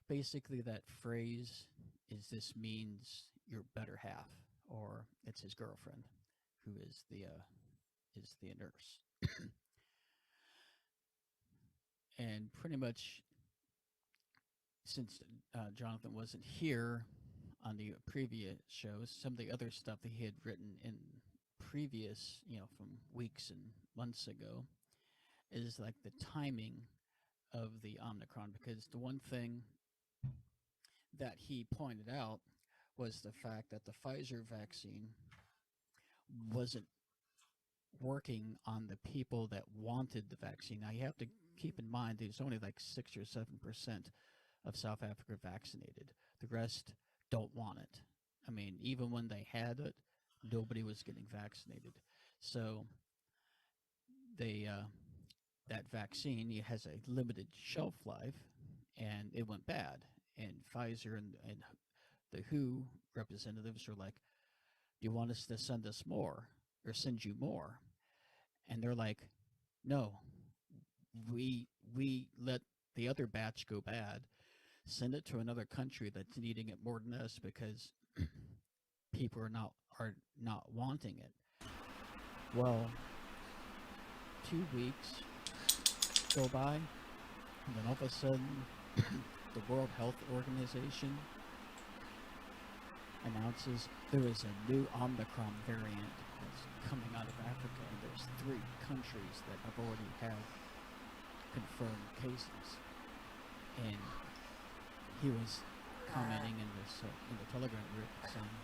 basically that phrase is this means your better half, or it's his girlfriend who is the nurse. And pretty much since Jonathan wasn't here on the previous shows, some of the other stuff that he had written in previous, from weeks and months ago, is like the timing of the Omicron. Because the one thing that he pointed out was the fact that the Pfizer vaccine wasn't working on the people that wanted the vaccine. Now, you have to keep in mind there's only like 6 or 7% of South Africa vaccinated. The rest don't want it. I mean, even when they had it, nobody was getting vaccinated. So they that vaccine has a limited shelf life, and it went bad. And Pfizer and the WHO representatives were like, "Do you want us to send us more or send you more?" And they're like, "No, we let the other batch go bad. Send it to another country that's needing it more than us because people are not wanting it." Well, 2 weeks go by, and then all of a sudden, the World Health Organization announces there is a new Omicron variant that's coming out of Africa, and there's 3 countries that have already had confirmed cases. And he was commenting in this in the Telegram group saying,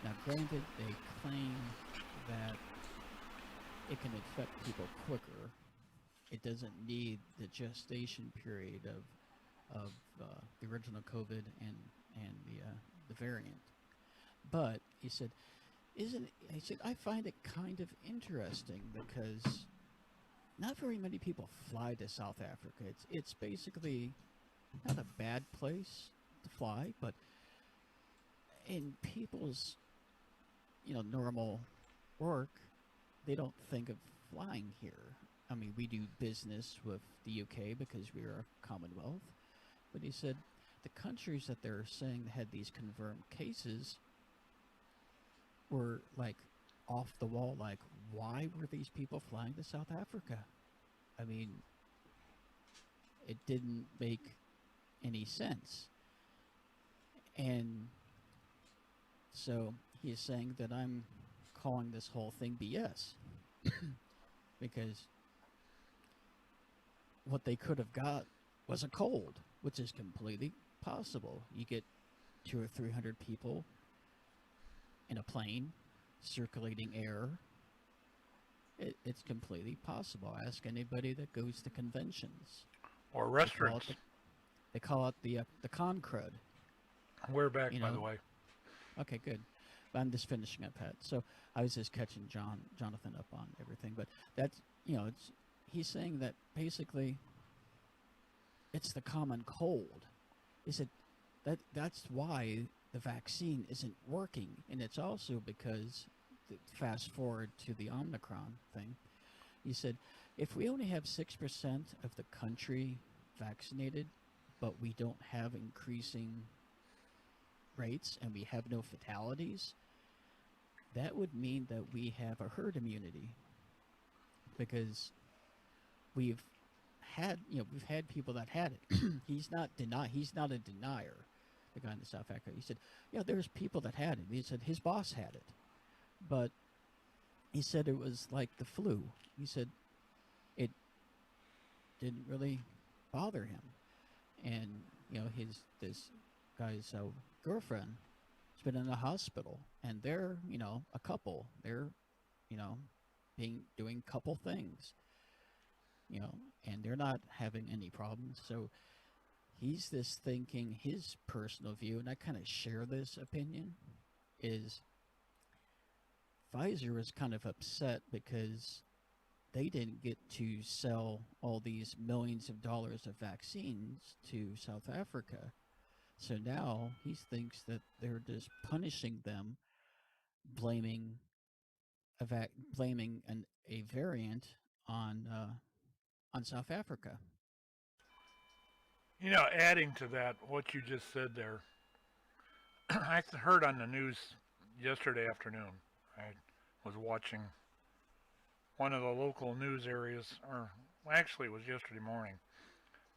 now granted, they claim that it can infect people quicker. It doesn't need the gestation period of the original COVID and the variant. But he said, he said, I find it kind of interesting because not very many people fly to South Africa. It's basically not a bad place to fly, but in people's normal work, they don't think of flying here. I mean, we do business with the UK because we are a Commonwealth. But he said the countries that they're saying had these confirmed cases were like off the wall. Like, why were these people flying to South Africa? I mean, it didn't make any sense. And so he is saying that I'm calling this whole thing BS because what they could have got was a cold, which is completely possible. You get 200 or 300 people in a plane, circulating air. It's completely possible. Ask anybody that goes to conventions or restaurants. They call it the con crud. We're back, by the way. Okay, good. I'm just finishing up, Pat. So I was just catching Jonathan up on everything, but that's he's saying that basically it's the common cold. He said that's why the vaccine isn't working, and it's also because fast forward to the Omicron thing. He said if we only have 6% of the country vaccinated, but we don't have increasing rates and we have no fatalities, that would mean that we have a herd immunity because we've had people that had it. He's not a denier, the guy in the South Africa. He said, yeah, there's people that had it. He said his boss had it, but he said it was like the flu. He said it didn't really bother him, and this guy's girlfriend has been in the hospital, and they're a couple. They're doing couple things, and they're not having any problems. So he's this thinking his personal view, and I kind of share this opinion, is Pfizer was kind of upset because they didn't get to sell all these millions of dollars of vaccines to South Africa. So now he thinks that they're just punishing them, blaming a variant on South Africa. Adding to that, what you just said there, I heard on the news yesterday afternoon. I was watching one of the local news areas, or actually it was yesterday morning,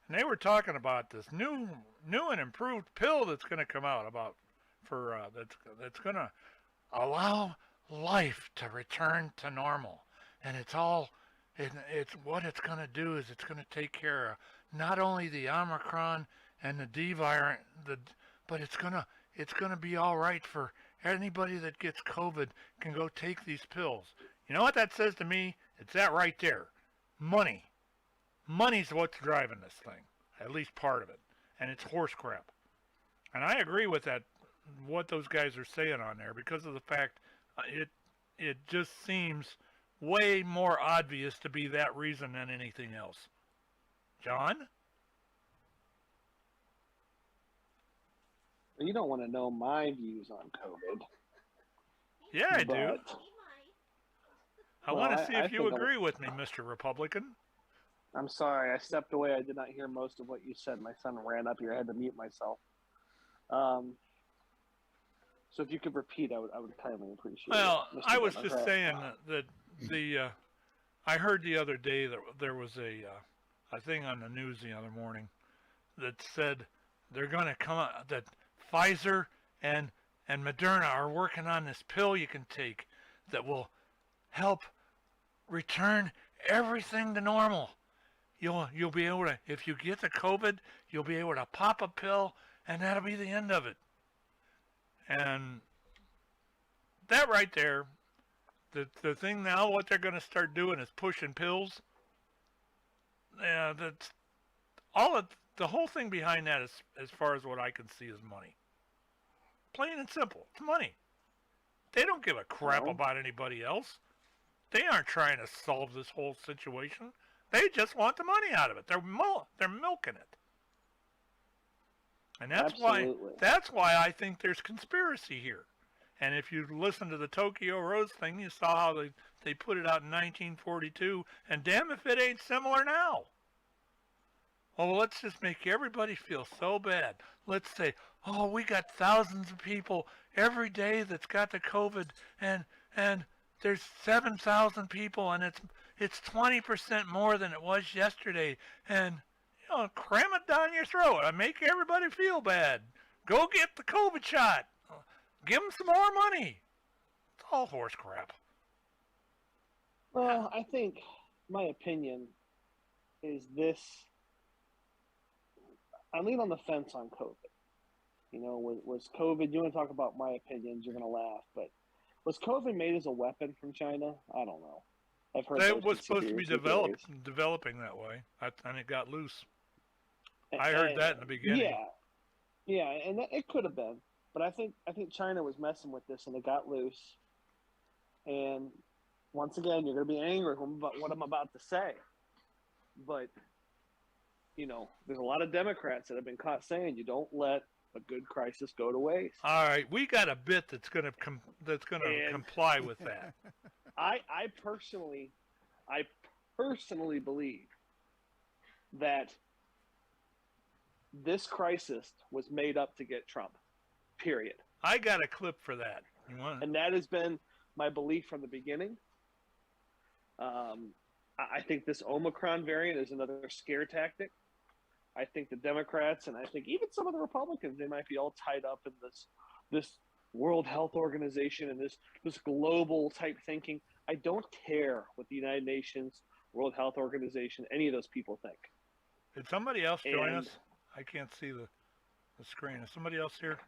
and they were talking about this new and improved pill that's going to come out that's going to allow life to return to normal, and it's what it's going to do is it's going to take care of not only the Omicron and the D variant, but it's going to be all right for anybody that gets COVID can go take these pills. You know what that says to me? It's that right there. Money. Money's what's driving this thing. At least part of it. And it's horse crap. And I agree with that, what those guys are saying on there, because of the fact it just seems way more obvious to be that reason than anything else. John? You don't want to know my views on COVID. Yeah, I do. I want to see if you agree with me, Mr. Republican. I'm sorry, I stepped away. I did not hear most of what you said. My son ran up here. I had to mute myself. So if you could repeat, I would kindly appreciate it. Well, I was just saying that I heard the other day that there was a thing on the news the other morning that said they're going to come out, that Pfizer and Moderna are working on this pill you can take that will help return everything to normal. You'll be able to, if you get the COVID, you'll be able to pop a pill, and that'll be the end of it. And that right there, the thing now, what they're going to start doing is pushing pills. Yeah, that's all. The whole thing behind that is, as far as what I can see, is money. Plain and simple, it's money. They don't give a crap about anybody else. They aren't trying to solve this whole situation. They just want the money out of it. They're milking it. And that's why I think there's conspiracy here. And if you listen to the Tokyo Rose thing, you saw how they put it out in 1942, and damn if it ain't similar now. Oh, let's just make everybody feel so bad. Let's say, oh, we got thousands of people every day that's got the COVID, and there's 7,000 people, and it's 20% more than it was yesterday, and cram it down your throat and make everybody feel bad. Go get the COVID shot. Give them some more money. It's all horse crap. Well, I think my opinion is this. I lean on the fence on COVID. Was COVID, you want to talk about my opinions, you're going to laugh, but was COVID made as a weapon from China? I don't know. I've heard it was supposed to be developing that way, and it got loose. I heard that in the beginning. Yeah, and it could have been. But I think China was messing with this, and it got loose. And once again, you're going to be angry about what I'm about to say. But, there's a lot of Democrats that have been caught saying you don't let a good crisis go to waste. All right, we got a bit that's going to comply with that. I personally believe that this crisis was made up to get Trump. Period. I got a clip for that. You want it? And that has been my belief from the beginning. I think this Omicron variant is another scare tactic. I think the Democrats, and I think even some of the Republicans, they might be all tied up in this World Health Organization and this global type thinking. I don't care what the United Nations, World Health Organization, any of those people think. Did somebody else join us? I can't see the screen. Is somebody else here?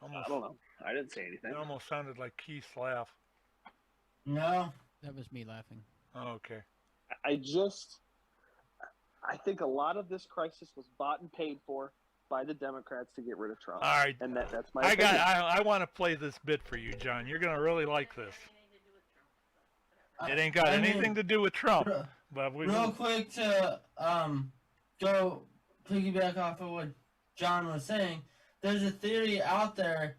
I don't know. I didn't say anything. It almost sounded like Keith's laugh. No. That was me laughing. Oh, okay. I think a lot of this crisis was bought and paid for by the Democrats to get rid of Trump. All right. And that's my opinion. I want to play this bit for you, John. You're going to really like this. It ain't got anything to do with Trump. But real quick to go piggyback off of what John was saying, there's a theory out there,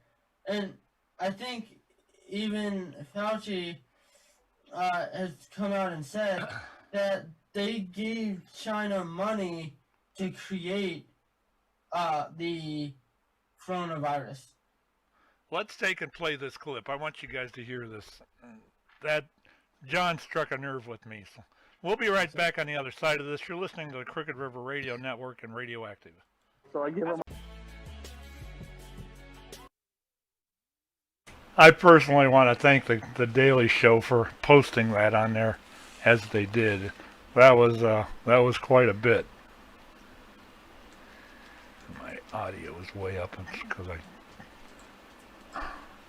and I think even Fauci has come out and said that they gave China money to create the coronavirus. Let's take and play this clip. I want you guys to hear this. That John struck a nerve with me. So we'll be right back on the other side of this. You're listening to the Crooked River Radio Network and Radioactive. So I give them. I personally want to thank the Daily Show for posting that on there as they did. That was quite a bit. My audio is way up because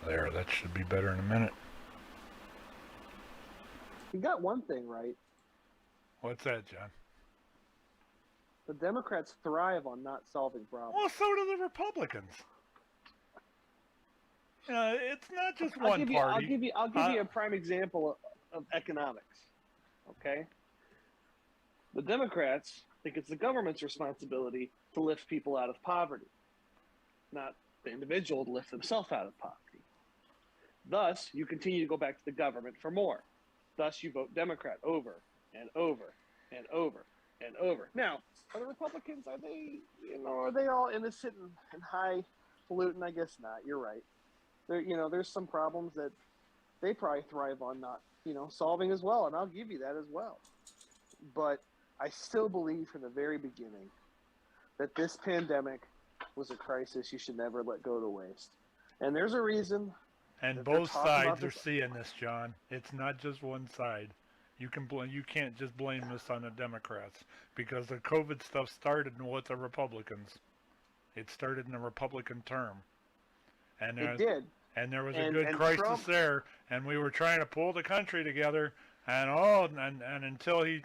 there, that should be better in a minute. You got one thing right. What's that, John? The Democrats thrive on not solving problems. Well, so do the Republicans. It's not just one party. I'll give you a prime example of economics. Okay? The Democrats think it's the government's responsibility to lift people out of poverty, not the individual to lift themselves out of poverty. Thus, you continue to go back to the government for more. Thus, you vote Democrat over and over and over and over. Now, are the Republicans, are they all innocent and highfalutin? I guess not. You're right. There's some problems that they probably thrive on not, solving as well, and I'll give you that as well. But I still believe from the very beginning that this pandemic was a crisis you should never let go to waste. And there's a reason. And both sides are seeing this, John. It's not just one side. You can't just blame this on the Democrats, because the COVID stuff started with the Republicans. It started in the Republican term. And it did. And there was a good crisis Trump, there, and we were trying to pull the country together, and until he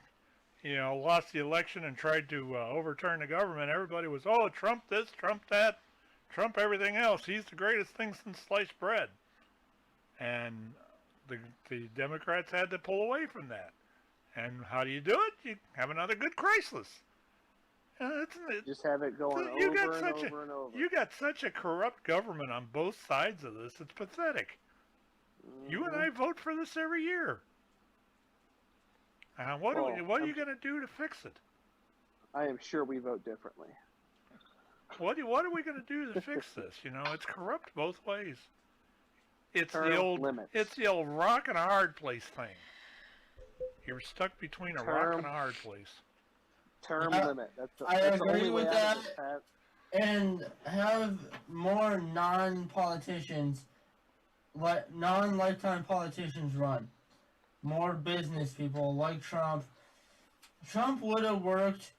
lost the election and tried to overturn the government, everybody was, Trump this, Trump that, Trump everything else. He's the greatest thing since sliced bread. And the Democrats had to pull away from that. And how do you do it? You have another good crisis. Just have it going over and over. You got such a corrupt government on both sides of this. It's pathetic. Mm-hmm. You and I vote for this every year. What are you going to do to fix it? I am sure we vote differently. What are we going to do to fix this? It's corrupt both ways. It's the old rock and a hard place thing. You're stuck between a rock and a hard place. Term limit. I agree with that. And have more non-politicians, non-lifetime politicians run. More business people like Trump. Trump would have worked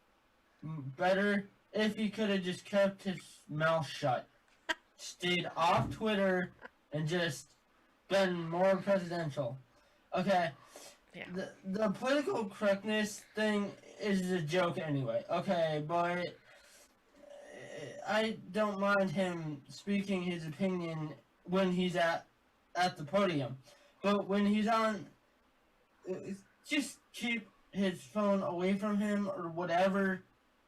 better if he could have just kept his mouth shut. Stayed off Twitter and just been more presidential. Okay. Yeah. The political correctnness thing is a joke anyway. Okay, but I don't mind him speaking his opinion when he's at the podium. But when he's on, just keep his phone away from him or whatever.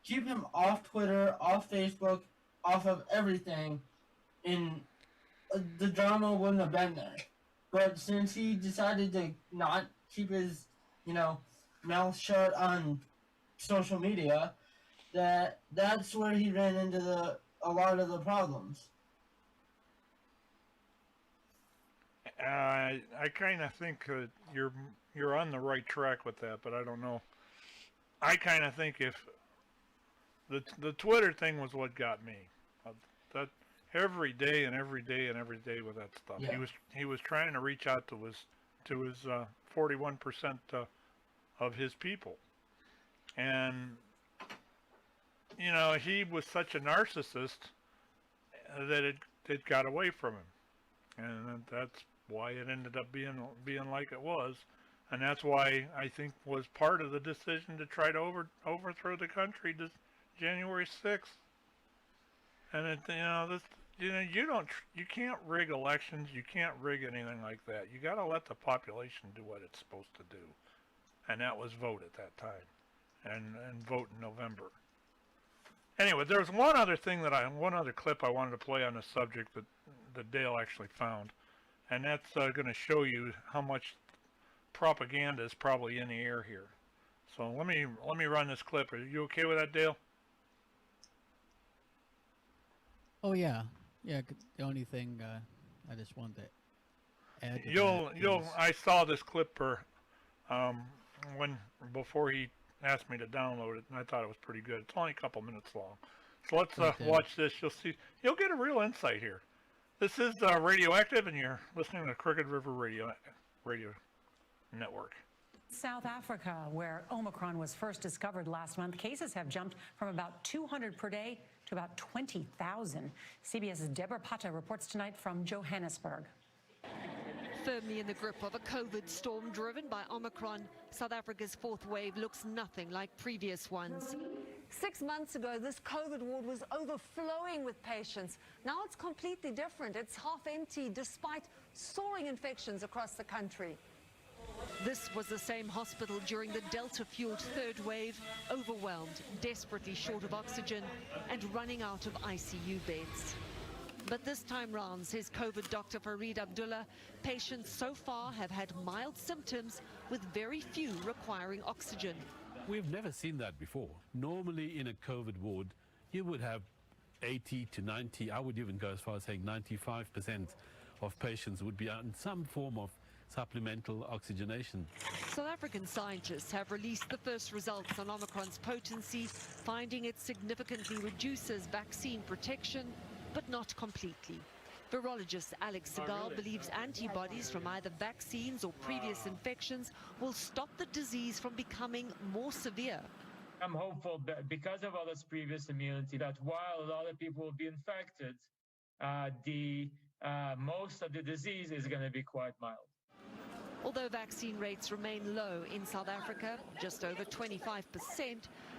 Keep him off Twitter, off Facebook, off of everything, and the drama wouldn't have been there. But since he decided to not keep his, mouth shut on social media, that's where he ran into a lot of the problems. I kind of think you're on the right track with that, but I don't know. I kind of think if the Twitter thing was what got me. That every day and every day and every day with that stuff. Yeah. He was trying to reach out to his 41% of his people, and he was such a narcissist that it got away from him, and that's why it ended up being like it was, and that's why I think was part of the decision to try to overthrow the country this January 6th. And you can't rig elections, you can't rig anything like that. You got to let the population do what it's supposed to do, and that was vote at that time, and vote in November. Anyway, there's one other clip I wanted to play on the subject that Dale actually found, and that's going to show you how much propaganda is probably in the air here. So let me run this clip. Are you okay with that, Dale? Oh yeah, yeah. The only thing I just wanted to add to You'll that is, I saw this clip um when before he asked me to download it, and I thought it was pretty good. It's only a couple minutes long. So let's but, watch this. You'll get a real insight here. This is Radioactive, and you're listening to Crooked River Radio Network. South Africa, where Omicron was first discovered last month, cases have jumped from about 200 per day to about 20,000. CBS's Deborah Pata reports tonight from Johannesburg. Firmly in the grip of a COVID storm driven by Omicron, South Africa's fourth wave looks nothing like previous ones. 6 months ago, this COVID ward was overflowing with patients. Now it's completely different. It's half empty despite soaring infections across the country. This was the same hospital during the Delta-fueled third wave, overwhelmed, desperately short of oxygen, and running out of ICU beds. But this time round, says COVID doctor Farid Abdullah, patients so far have had mild symptoms with very few requiring oxygen. We've never seen that before. Normally in a COVID ward, you would have 80 to 90, I would even go as far as saying 95% of patients would be on some form of supplemental oxygenation. South African scientists have released the first results on Omicron's potency, finding it significantly reduces vaccine protection, but not completely. Virologist Alex Segal believes antibodies from either vaccines or previous infections will stop the disease from becoming more severe. I'm hopeful that because of all this previous immunity, that while a lot of people will be infected, most of the disease is going to be quite mild. Although vaccine rates remain low in South Africa, just over 25%,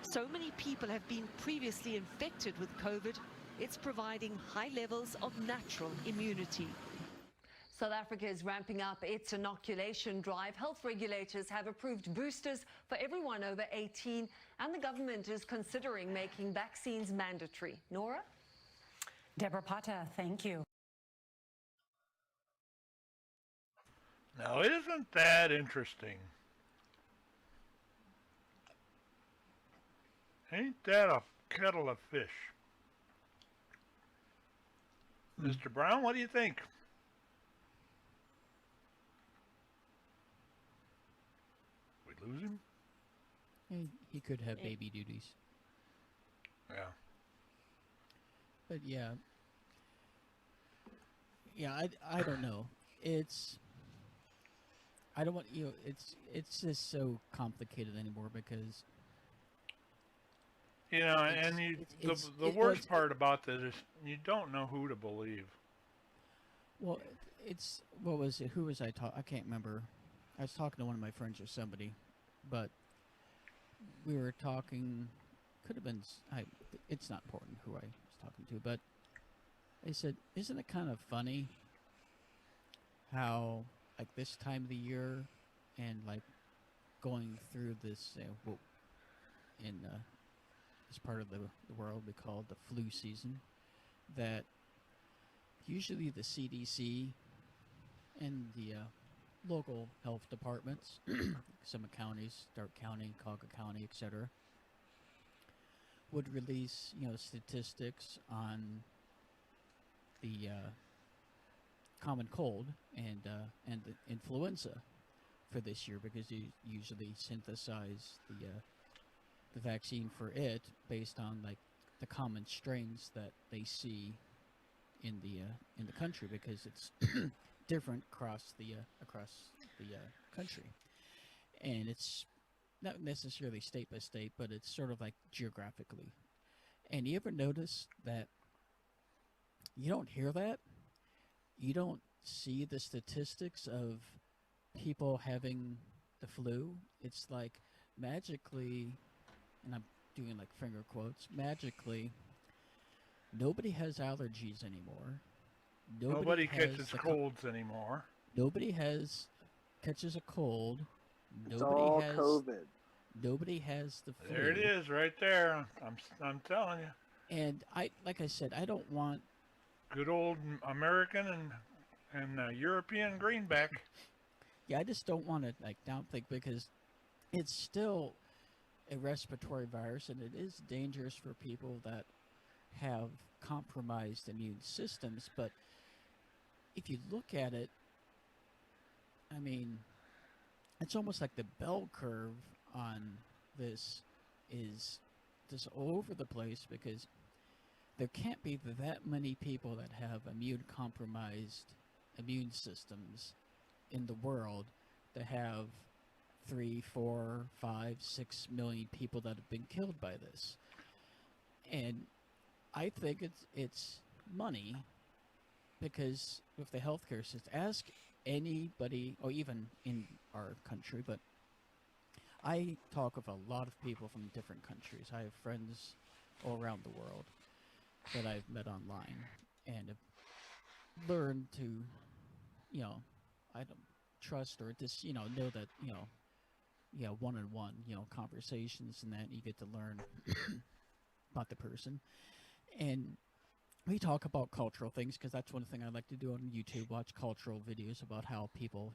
so many people have been previously infected with COVID, it's providing high levels of natural immunity. South Africa is ramping up its inoculation drive. Health regulators have approved boosters for everyone over 18, and the government is considering making vaccines mandatory. Nora? Deborah Pata, thank you. Now, isn't that interesting? Ain't that a kettle of fish? Mr. Brown, what do you think? We lose him? he could have baby duties. Yeah. But yeah, I don't know. I don't want it's just so complicated anymore because the worst part about this is you don't know who to believe. Well, what was it? Who was I talking? I can't remember. I was talking to one of my friends or somebody, but we were talking. Could have been. It's not important who I was talking to, but they said, "Isn't it kind of funny how like this time of the year and like going through this in this part of the world we call the flu season, that usually the CDC and the local health departments, some counties, Stark County, Colga County, etc., would release statistics on the common cold and the influenza for this year, because you usually synthesize the vaccine for it based on like the common strains that they see in the country, because it's different across the country, and it's not necessarily state by state, but it's sort of like geographically. And you ever notice that you don't hear that? You don't see the statistics of people having the flu. It's like magically, and I'm doing like finger quotes, magically, nobody has allergies anymore. Nobody catches colds anymore. Nobody catches a cold. It's all COVID. Nobody has the flu. There it is, right there. I'm telling you. And like I said, I don't want good old American and European greenback. Yeah, I just don't want to like downthink, because it's still a respiratory virus, and it is dangerous for people that have compromised immune systems. But if you look at it, I mean, it's almost like the bell curve on this is just all over the place, because there can't be that many people that have immune compromised immune systems in the world to have 3, 4, 5, 6 million people that have been killed by this. And I think it's money, because with the healthcare system, ask anybody, or even in our country, but I talk with a lot of people from different countries. I have friends all around the world that I've met online, and have learned to, I don't trust, or just, know that, one-on-one, conversations, and that you get to learn about the person. And we talk about cultural things, because that's one thing I like to do on YouTube, watch cultural videos about how people,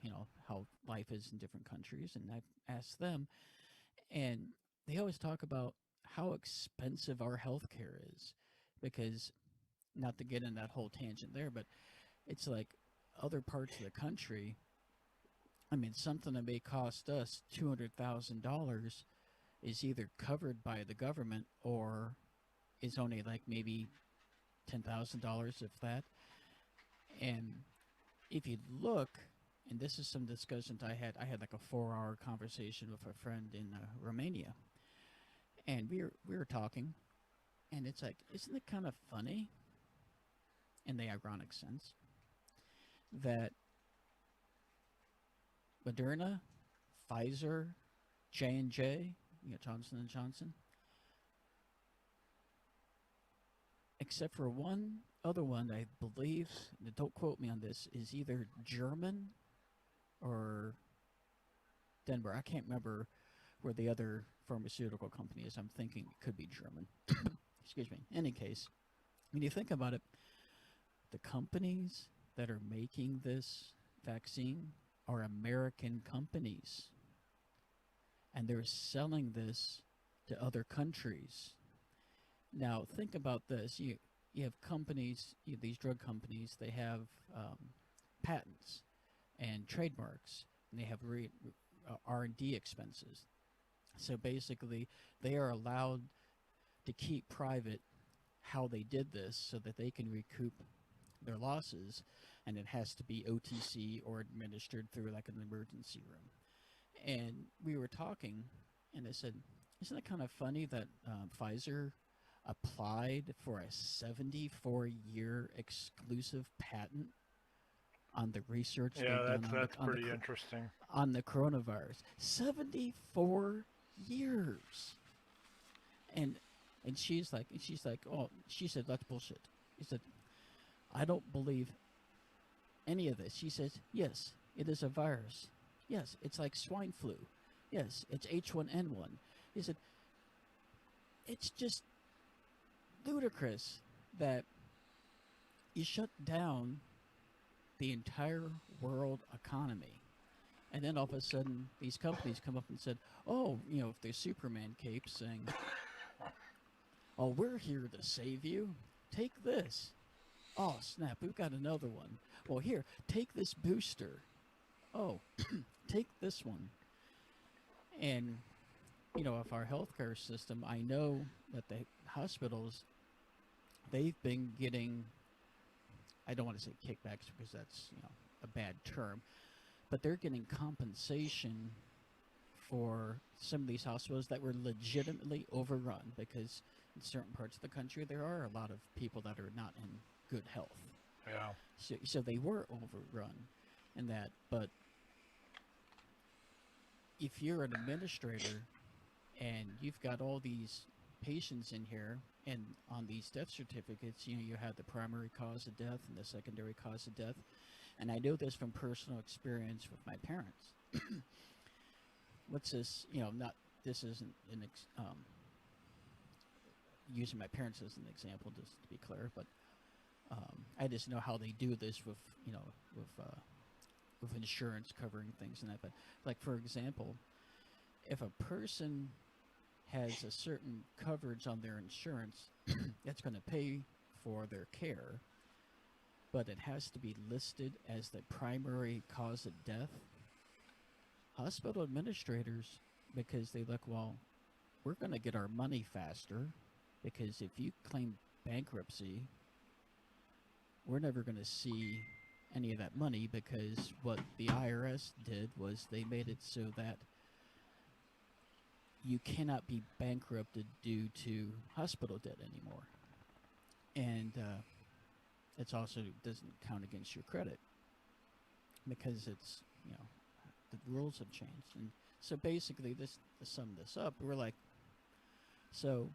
how life is in different countries. And I've asked them, and they always talk about how expensive our healthcare is, because, not to get in that whole tangent there, but it's like other parts of the country, I mean, something that may cost us $200,000 is either covered by the government, or is only like maybe $10,000, if that. And if you look, and this is some discussions I had like a 4-hour conversation with a friend in Romania, and we were talking, and it's like, isn't it kind of funny, in the ironic sense, that Moderna, Pfizer, J&J, Johnson & Johnson, except for one other one, I believe, don't quote me on this, is either German or Denver. I can't remember where the other pharmaceutical company is. I'm thinking it could be German. Excuse me. In any case, when you think about it, the companies that are making this vaccine are American companies, and they're selling this to other countries. Now, think about this. You have companies, these drug companies, they have patents and trademarks, and they have R&D expenses. So basically, they are allowed to keep private how they did this, so that they can recoup their losses, and it has to be OTC or administered through like an emergency room. And we were talking, and I said, isn't it kind of funny that Pfizer applied for a 74-year exclusive patent on the research they've done that's pretty interesting. On the coronavirus. 74 years. And she's like, oh, she said, that's bullshit. He said, I don't believe any of this. She says, yes, it is a virus. Yes, it's like swine flu. Yes, it's H1N1. He said, it's just ludicrous that you shut down the entire world economy, and then all of a sudden these companies come up and said, oh, if there's Superman capes saying, oh, we're here to save you, take this. Oh, snap, we've got another one. Well, here, take this booster. Oh, take this one. And, of our healthcare system, I know that the hospitals, they've been getting, I don't want to say kickbacks because that's, a bad term, but they're getting compensation for some of these hospitals that were legitimately overrun, because in certain parts of the country there are a lot of people that are not in good health. Yeah. So they were overrun in that. But if you're an administrator and you've got all these patients in here, and on these death certificates, you have the primary cause of death and the secondary cause of death. And I know this from personal experience with my parents. What's this, this isn't using my parents as an example, just to be clear, but I just know how they do this with, with insurance covering things and that. But like, for example, if a person has a certain coverage on their insurance that's going to pay for their care, but it has to be listed as the primary cause of death, hospital administrators, because they look, well, we're going to get our money faster, because if you claim bankruptcy, we're never going to see any of that money, because what the IRS did was they made it so that you cannot be bankrupted due to hospital debt anymore. And it's also doesn't count against your credit, because it's, you know, the rules have changed. And so basically, this, to sum this up, we're like, so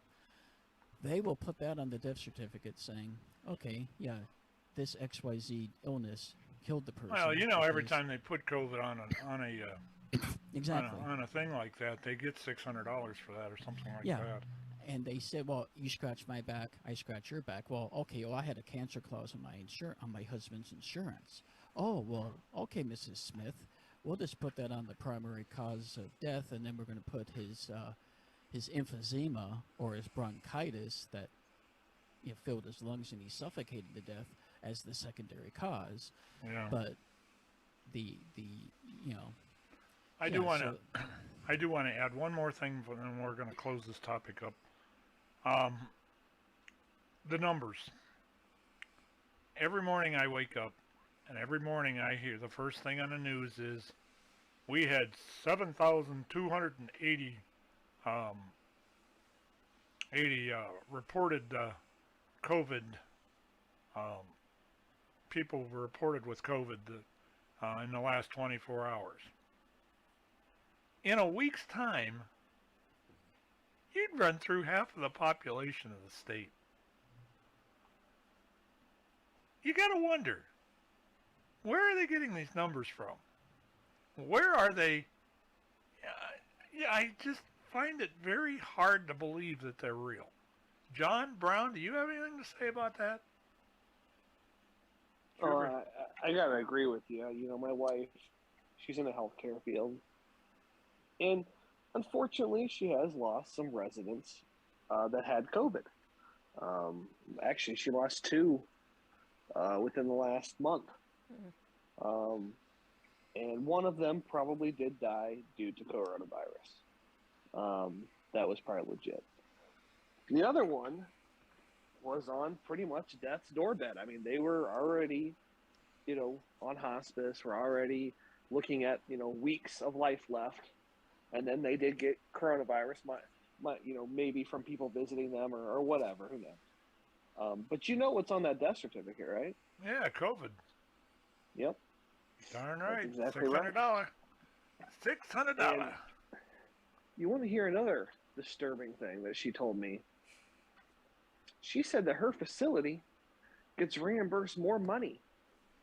they will put that on the death certificate saying, okay, yeah, this XYZ illness killed the person. Well, you know, every time they put COVID on a exactly on a thing like that, they get $600 for that or something like yeah. that. And they said, well, you scratch my back, I scratch your back. Well, okay, well, I had a cancer clause on my husband's insurance. Oh, well, okay, Mrs. Smith, we'll just put that on the primary cause of death, and then we're going to put his emphysema or his bronchitis that, you know, filled his lungs and he suffocated to death as the secondary cause. Yeah. But the you know, I do want to add one more thing, and then we're going to close this topic up. The numbers. Every morning I wake up, and every morning I hear the first thing on the news is we had 7,280 reported COVID. People reported with COVID in the last 24 hours. In a week's time, you'd run through half of the population of the state. You gotta wonder, where are they getting these numbers from? Where are they? Yeah, I just find it very hard to believe that they're real. Jon Brown, do you have anything to say about that? Oh, I gotta agree with you. You know, my wife, she's in the healthcare field, and unfortunately, she has lost some residents that had COVID. Actually, she lost 2 within the last month. And one of them probably did die due to coronavirus. That was probably legit. The other one was on pretty much death's doorbed. I mean, they were already, you know, on hospice, were already looking at, you know, weeks of life left. And then they did get coronavirus, you know, maybe from people visiting them or whatever, who knows. But you know what's on that death certificate, right? Yeah, COVID. Yep. Darn right. That's exactly $600. right. $600. And you want to hear another disturbing thing that she told me? She said that her facility gets reimbursed more money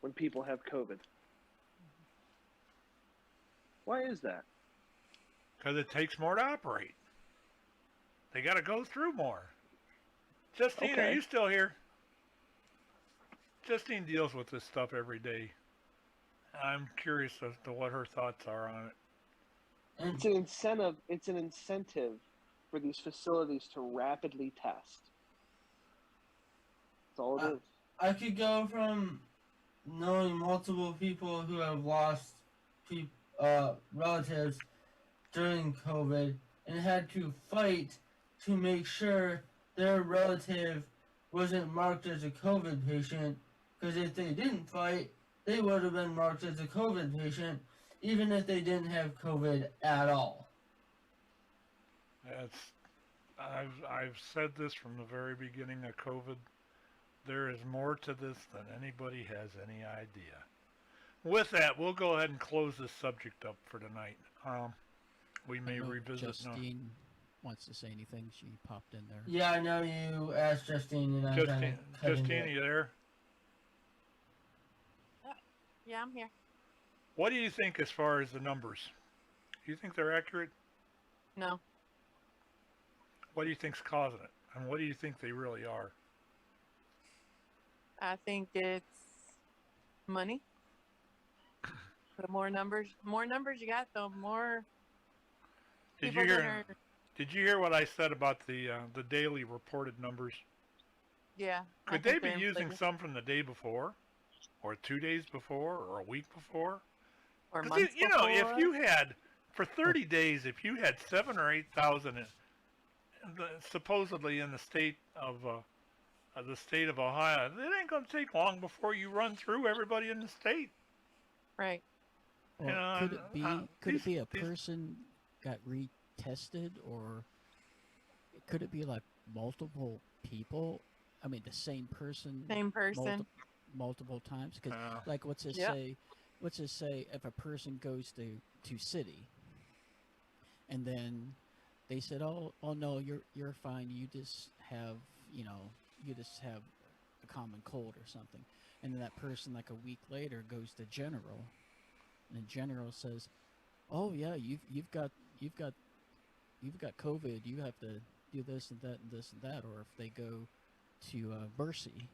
when people have COVID. Why is that? Because it takes more to operate. They got to go through more. Justine, Okay. Are you still here? Justine deals with this stuff every day. I'm curious as to what her thoughts are on it. It's an incentive. It's an incentive for these facilities to rapidly test. That's all it is. I could go from knowing multiple people who have lost relatives during COVID and had to fight to make sure their relative wasn't marked as a COVID patient, because if they didn't fight, they would have been marked as a COVID patient, even if they didn't have COVID at all. I've said this from the very beginning of COVID. There is more to this than anybody has any idea. With that, we'll go ahead and close this subject up for tonight. We may revisit. Justine wants to say anything. She popped in there. Yeah, I know you asked Justine, and I'm Justine, are you there? Yeah, I'm here. What do you think as far as the numbers? Do you think they're accurate? No. What do you think's causing it? And what do you think they really are? I think it's money. The more numbers you got, the more Did people you that hear? are Did you hear what I said about the daily reported numbers? Yeah. I Could they think be they're using inflated. some from the day before, or 2 days before, or a week before? Or 'Cause months you know, if before? you had for 30 days, if you had 7 or 8,000 supposedly in the state of Ohio, it ain't gonna take long before you run through everybody in the state. Right. Well, You know, could and, it be? Could it be a person got retested, or could it be like multiple people? I mean, the same person. Same person. Multiple times. Because, Yeah. like, what's it Yep. say? What's it say if a person goes to city, and then they said, "Oh, no, you're fine. You just have, you just have a common cold or something," and then that person, like a week later, goes to general. And the general says, "Oh yeah, you've got COVID. You have to do this and that and this and that." Or if they go to Bercy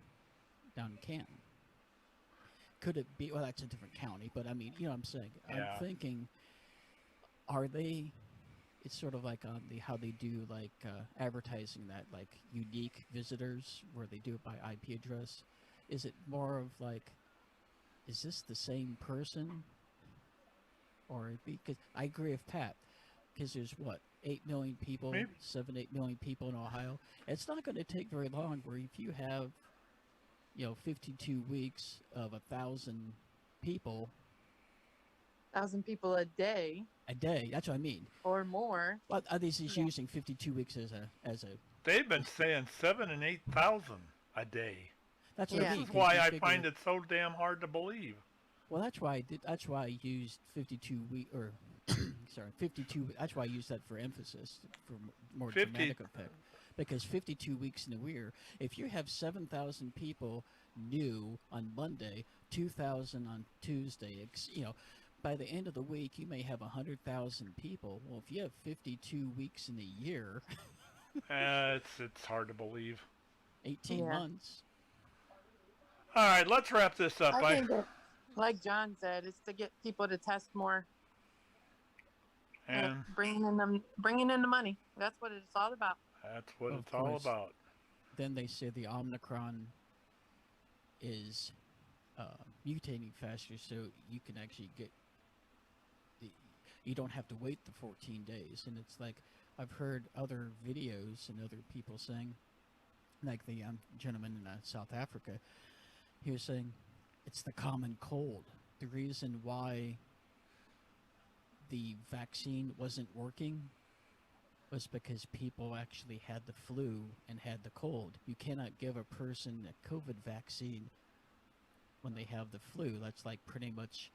down in Canton, could it be? Well, that's a different county, but I mean, you know what I'm saying. Yeah. I'm thinking, are they? It's sort of like on how they do like advertising that like unique visitors where they do it by IP address. Is it more of like, is this the same person? Or because I agree with Pat, because there's what 8 million people, Maybe. 8 million people in Ohio. It's not going to take very long. Where if you have, 52 weeks of 1,000 people 1,000 people a day a day. That's what I mean. or more. Well, are they just Yeah. using 52 weeks as a? They've been saying 7,000 and 8,000 a day. That's what Yeah. I mean. This is 'cause why you I figure- find it so damn hard to believe. Well, that's why I did. That's why I used 52 week or sorry, 52. That's why I used that for emphasis for more 50 dramatic effect. Because 52 weeks in a year, if you have 7,000 people new on Monday, 2,000 on Tuesday, by the end of the week you may have 100,000 people. Well, if you have 52 weeks in a year, It's hard to believe. 18 Yeah. months. All right, let's wrap this up. I think that, like John said, it's to get people to test more and bringing in the money. That's what it's all about. that's what Of it's all course. about. Then they say the Omicron is mutating faster, so you can actually you don't have to wait the 14 days. And it's like, I've heard other videos and other people saying, like the gentleman in South Africa, he was saying it's the common cold. The reason why the vaccine wasn't working was because people actually had the flu and had the cold. You cannot give a person a COVID vaccine when they have the flu. That's like pretty much,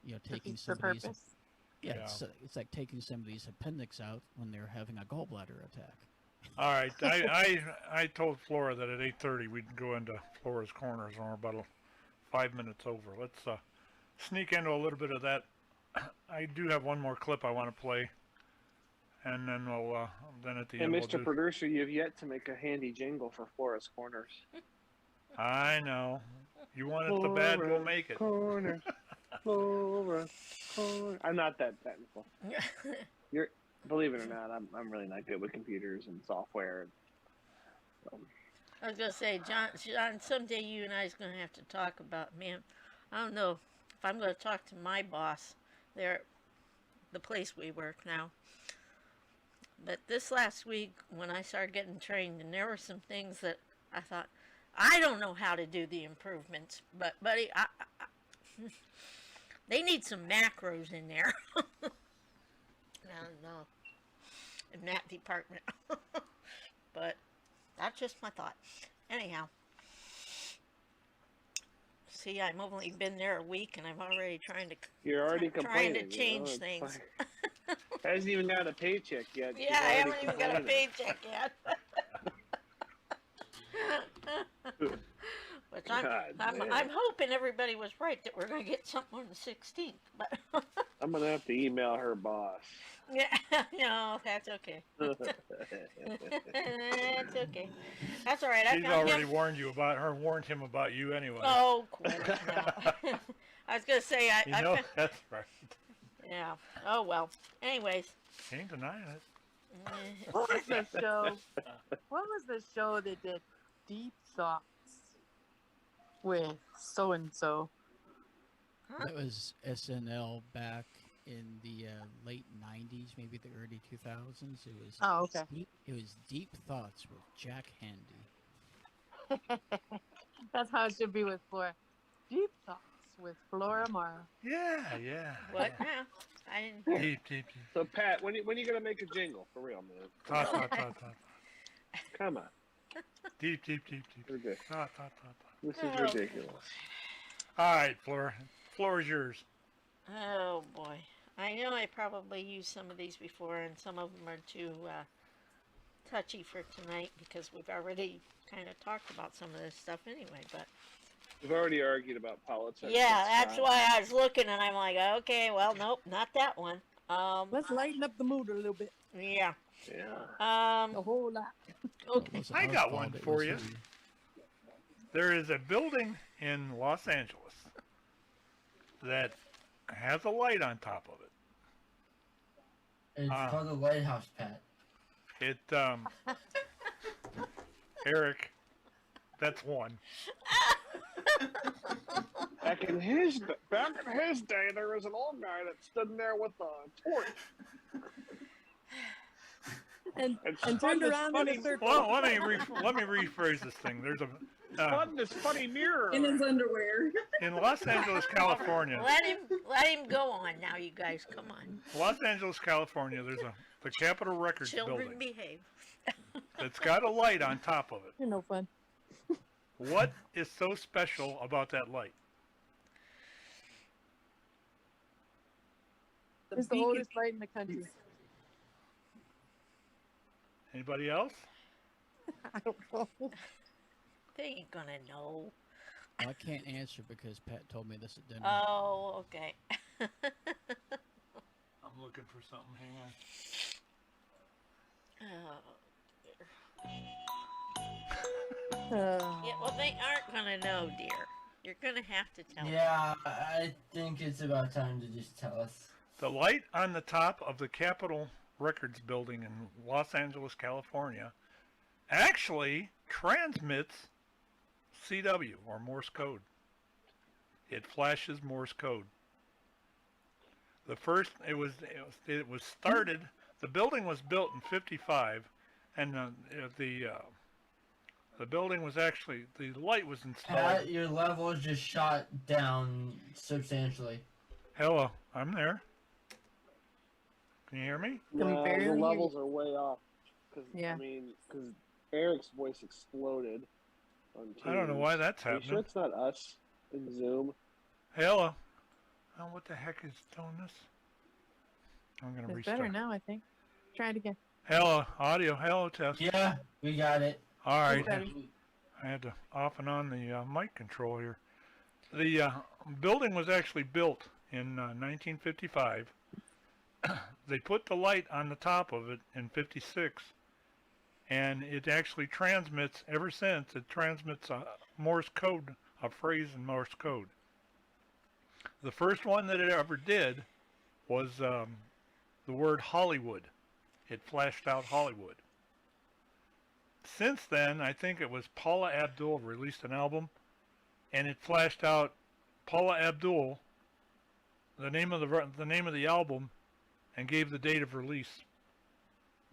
taking Defeats the somebody's purpose. Yeah. It's like taking somebody's appendix out when they're having a gallbladder attack. All right, I told Flora that at 8:30 we'd go into Flora's Corners, and we're about 5 minutes over. Let's sneak into a little bit of that. I do have one more clip I want to play, and then we'll then at the Hey, end we'll Mr. do. Producer, you've yet to make a handy jingle for Flora's Corners. I know. You want it the bad, we'll make it. Corners, Flora's Corners. I'm not that technical. Believe it or not, I'm really not good with computers and software. I was gonna say, John, someday you and I is gonna have to talk about, man. I don't know if I'm gonna talk to my boss there, at the place we work now. But this last week, when I started getting trained, and there were some things that I thought, I don't know how to do the improvements, but buddy, they need some macros in there. I don't know, in that department. But that's just my thought. Anyhow, see, I've only been there a week, and I'm already You're already trying complaining. to change it's things. fine. Hasn't even got a paycheck yet. Yeah, I haven't even got a paycheck yet. Which I'm hoping everybody was right that we're going to get something on the 16th. But I'm gonna have to email her boss. yeah, no, that's okay. That's okay. That's all right. She's already warned him about you anyway. Oh, cool. No. I was gonna say that's right. Yeah. Oh well. Anyways. Ain't denying it. What was the show? What was the show that did Deep Thoughts with so and so? That was SNL back in the late '90s, maybe the early 2000s. It was. Oh, okay. It was Deep Thoughts with Jack Handy. That's how it should be with Flora. Deep Thoughts with Flora Morrow. Yeah. What yeah. now? I didn't. Deep. So Pat, when you gonna make a jingle for real, man? Tot. Come on. Deep. Ridiculous. Tot. This is ridiculous. All right, Flora. Floor is yours. Oh boy. I know I probably used some of these before, and some of them are too touchy for tonight because we've already kind of talked about some of this stuff anyway. But We've already argued about politics. yeah, that's why I was looking, and I'm like, okay, well, nope, not that one. Let's lighten up the mood a little bit. Yeah. Yeah. A whole lot. Okay. I got one for you. There is a building in Los Angeles that has a light on top of it. It's called the Lighthouse, Pat. It, Eric, that's one. Back in his day, there was an old guy that stood there with a torch. And spun turned this around in a circle. Well, let me rephrase this thing. There's a Spun this funny mirror. In his underwear. in Los Angeles, California. Let him go on now, you guys. Come on. Los Angeles, California. There's the Capitol Records Children building. behave. It's got a light on top of it. You're no fun. What is so special about that light? It's the oldest light in the country. Anybody else? I don't know. They ain't gonna know. Well, I can't answer because Pat told me this at dinner. Oh, okay. I'm looking for something. Hang on. Yeah, well, they aren't gonna know, dear. You're gonna have to tell them. Yeah, I think it's about time to just tell us. The light on the top of the Capitol Records building in Los Angeles, California, actually transmits CW, or Morse code. It flashes Morse code. It was started. The building was built in '55, and the building was actually, the light was installed. Pat, your level just shot down substantially. Hello, I'm there. Can you hear me? No, barely the hear levels are way off. Cause, Yeah. I mean, because Eric's voice exploded on Teams. I don't know why that's Are you happening. sure it's not us in Zoom? Hello. Oh, what the heck is doing this? I'm going to It's restart. better now, I think. Try it again. Hello, audio. Hello, test. Yeah, we got it. All right. It's better. I had to off and on the mic control here. The building was actually built in 1955. They put the light on the top of it in '56, and it actually transmits, ever since, it transmits a Morse code, a phrase in Morse code. The first one that it ever did was the word Hollywood. It flashed out Hollywood. Since then, I think it was Paula Abdul released an album, and it flashed out Paula Abdul, the name of the album, and gave the date of release.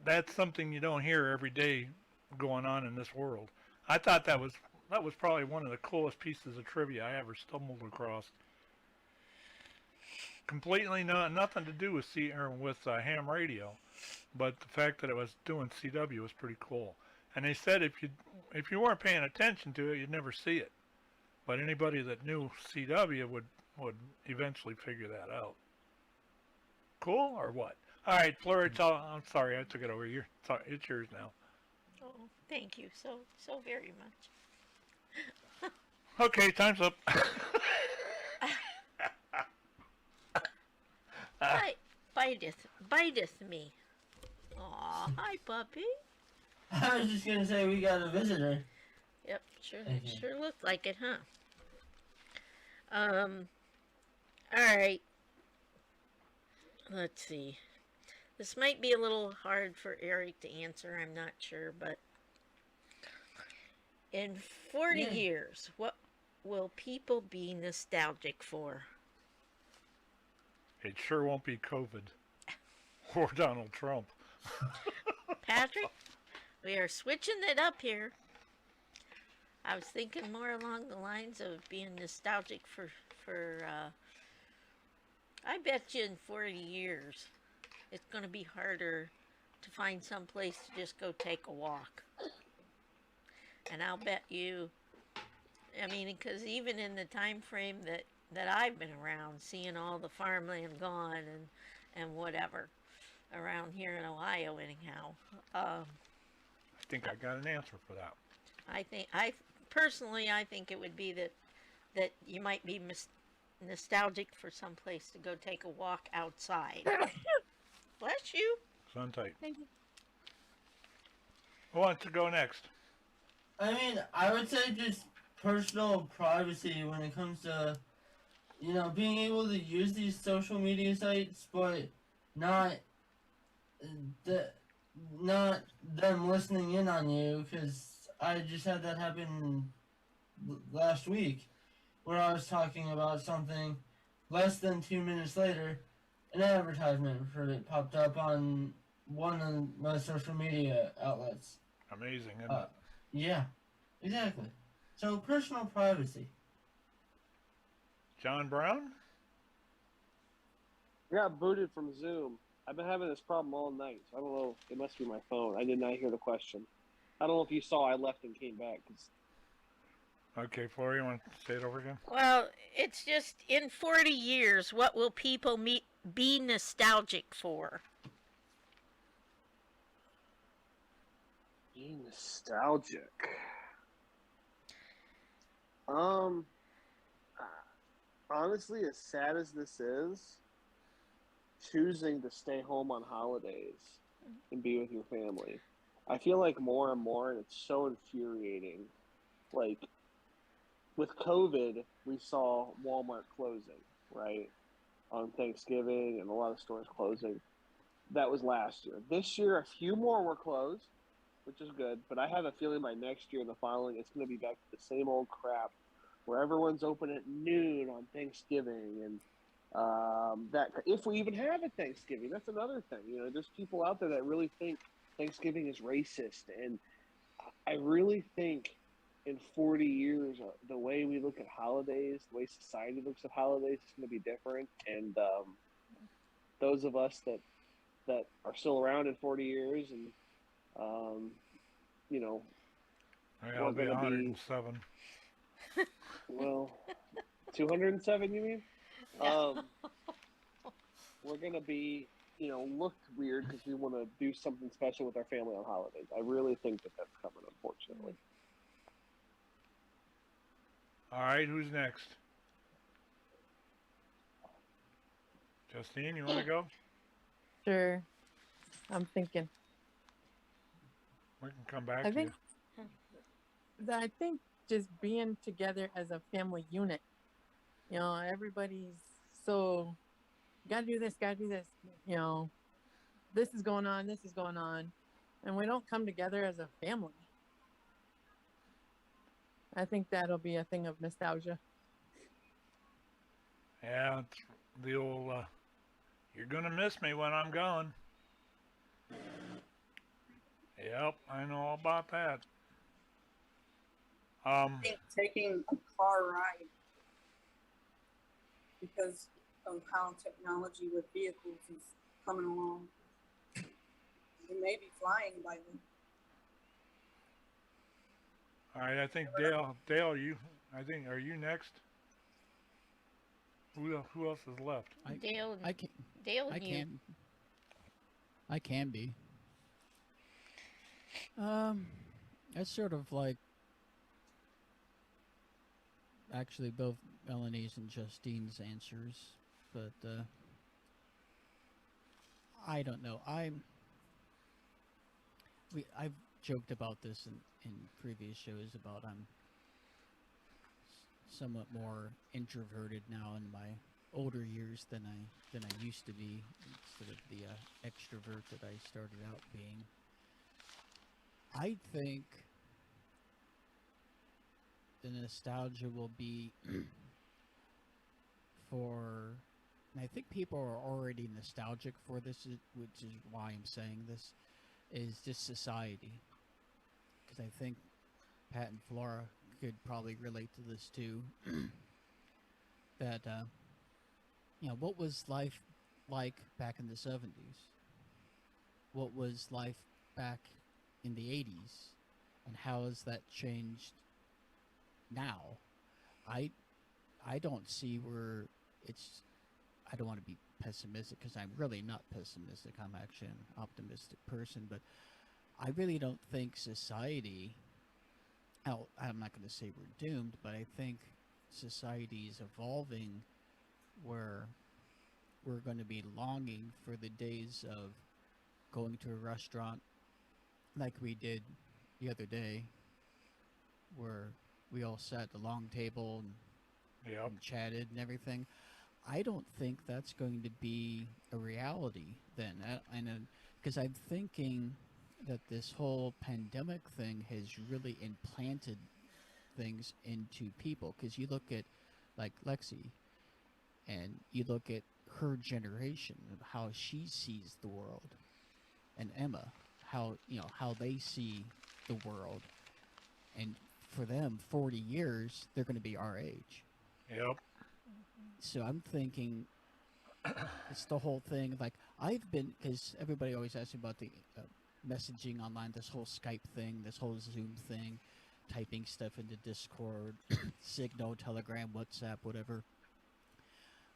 That's something you don't hear every day going on in this world. I thought that was probably one of the coolest pieces of trivia I ever stumbled across. Completely nothing to do with ham radio, but the fact that it was doing CW was pretty cool. And they said if you weren't paying attention to it, you'd never see it. But anybody that knew CW would eventually figure that out. Cool or what? All right, Flora, I'm sorry I took it over. It's yours now. Oh, thank you so very much. Okay, time's up. Biteth me. Aw, hi, puppy. I was just gonna say we got a visitor. Yep, Thank you. sure looked like it, huh? All right. Let's see. This might be a little hard for Erik to answer, I'm not sure, but in 40 years, what will people be nostalgic for? It sure won't be COVID or Donald Trump. Patrick, we are switching it up here. I was thinking more along the lines of being nostalgic for I bet you in 40 years, it's going to be harder to find some place to just go take a walk. And I'll bet you, I mean, because even in the time frame that I've been around, seeing all the farmland gone and whatever around here in Ohio anyhow. I think I got an answer for that. I think it would be that you might be nostalgic for some place to go take a walk outside. Bless you. Sun tight. Thank you. Who wants to go next? I mean, I would say just personal privacy when it comes to, you know, being able to use these social media sites, but not them listening in on you, because I just had that happen last week, where I was talking about something, less than 2 minutes later, an advertisement for it popped up on one of my social media outlets. Amazing, isn't it? Yeah, exactly. So, personal privacy. Jon Brown? I got booted from Zoom. I've been having this problem all night. So I don't know. It must be my phone. I did not hear the question. I don't know if you saw I left and came back. Okay, Flora, you want to say it over again? Well, it's just in 40 years, what will people be nostalgic for? Be nostalgic. Honestly, as sad as this is, choosing to stay home on holidays and be with your family. I feel like more and more, and it's so infuriating. Like, with COVID, we saw Walmart closing, right? On Thanksgiving, and a lot of stores closing. That was last year. This year, a few more were closed, which is good, but I have a feeling by next year and the following, it's going to be back to the same old crap where everyone's open at noon on Thanksgiving, and that if we even have a Thanksgiving, that's another thing. You know, there's people out there that really think Thanksgiving is racist, and I really think in 40 years, the way we look at holidays, the way society looks at holidays is going to be different, and those of us that are still around in 40 years, and you know, I'll be 107. Well, 207, you mean? We're gonna be, you know, looked weird because we want to do something special with our family on holidays. I really think that that's coming, unfortunately. All right, who's next? Justine, you want to go? Sure. I'm thinking. We can come back I to think you. I think just being together as a family unit. You know, everybody's so gotta do this, you know, this is going on, and we don't come together as a family. I think that'll be a thing of nostalgia. Yeah, it's the old, you're going to miss me when I'm gone. Yep, I know all about that. I think taking a car ride, because of how technology with vehicles is coming along. We may be flying by then. All right, I think Dale, are you next? Who else is left? I can be. It's sort of like actually both Melanie's and Justine's answers, but I don't know. I've joked about this in previous shows about I'm somewhat more introverted now in my older years than I used to be, instead of the extrovert that I started out being. I think the nostalgia will be for, and I think people are already nostalgic for this, which is why I'm saying this, is just society. Because I think Pat and Flora could probably relate to this too. That, what was life like back in the 70s? What was life back in the 80s? And how has that changed now? I don't see where it's... I don't want to be pessimistic, because I'm really not pessimistic. I'm actually an optimistic person, but I really don't think society... I'm not going to say we're doomed, but I think society is evolving where we're going to be longing for the days of going to a restaurant like we did the other day, where we all sat at the long table and chatted and everything. I don't think that's going to be a reality then. Because I'm thinking that this whole pandemic thing has really implanted things into people. Because you look at, like, Lexi, and you look at her generation, how she sees the world, and Emma, how they see the world. And for them, 40 years, they're going to be our age. Yep. So I'm thinking it's the whole thing. Like, I've been, because everybody always asks me about the messaging online, this whole Skype thing, this whole Zoom thing, typing stuff into Discord, Signal, Telegram, WhatsApp, whatever.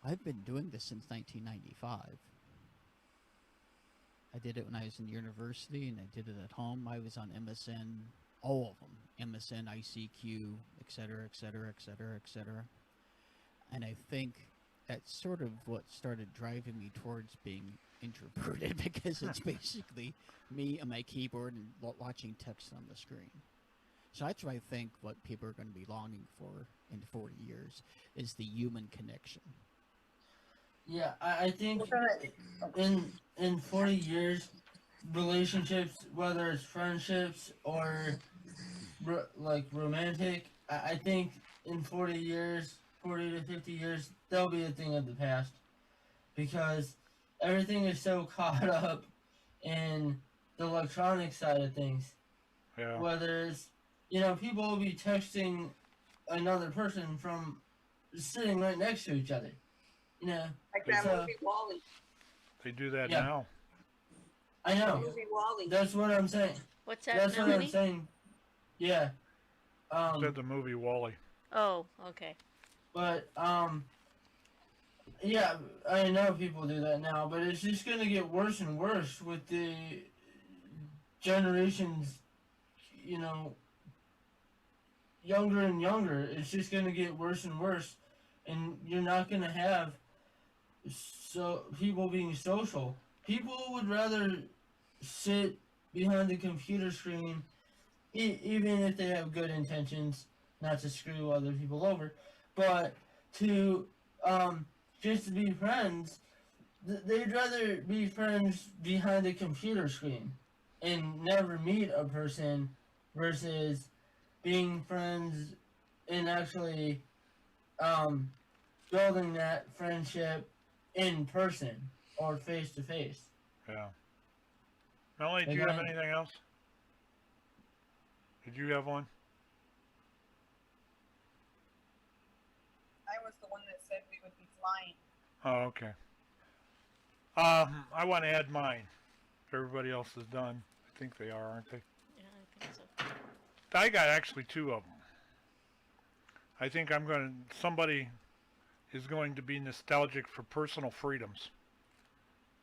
I've been doing this since 1995. I did it when I was in university, and I did it at home. I was on MSN, all of them, MSN, ICQ, etc., etc., etc., etc. And I think that's sort of what started driving me towards being introverted, because it's basically me and my keyboard and watching text on the screen. So that's what I think what people are going to be longing for in 40 years is the human connection. Yeah, I think in 40 years, relationships, whether it's friendships or like romantic, I think in 40 years, 40 to 50 years, they'll be a thing of the past, because everything is so caught up in the electronic side of things. Yeah. Whether it's, people will be texting another person from sitting right next to each other. Like that movie Wall-E. They do that now. I know. The movie Wall-E. That's what I'm saying. What's that, That's Melanie? what I'm saying. Yeah. Said the movie Wall-E. Oh, okay. But, yeah, I know people do that now, but it's just going to get worse and worse with the generations, younger and younger. It's just going to get worse and worse, and you're not going to have people being social. People would rather sit behind the computer screen, even if they have good intentions, not to screw other people over, but to just to be friends. They'd rather be friends behind a computer screen and never meet a person versus being friends and actually building that friendship in person or face to face. Yeah. Melanie, do you have anything else? Did you have one? I was the one that said we would be flying. Oh, okay. I want to add mine. If everybody else is done, I think they are, aren't they? Yeah, I think so. I got actually two of them. I think somebody is going to be nostalgic for personal freedoms.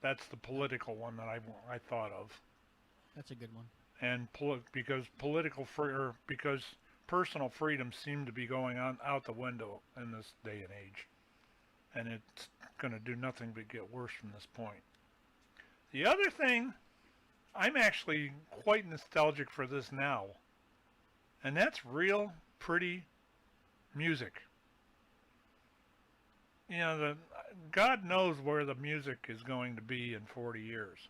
That's the political one that I thought of. That's a good one. And because personal freedoms seem to be going out the window in this day and age, and it's going to do nothing but get worse from this point. The other thing, I'm actually quite nostalgic for this now, and that's real pretty music. God knows where the music is going to be in 40 years.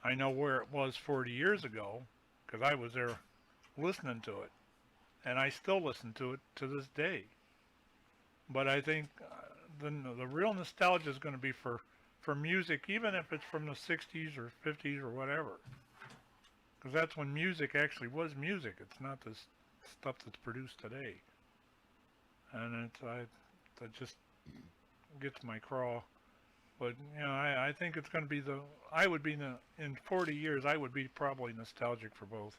I know where it was 40 years ago because I was there listening to it, and I still listen to it to this day. But I think the real nostalgia is going to be for music, even if it's from the 60s or 50s or whatever. Because that's when music actually was music. It's not this stuff that's produced today. And that just gets my craw. But, I think it's going to be in 40 years, I would be probably nostalgic for both.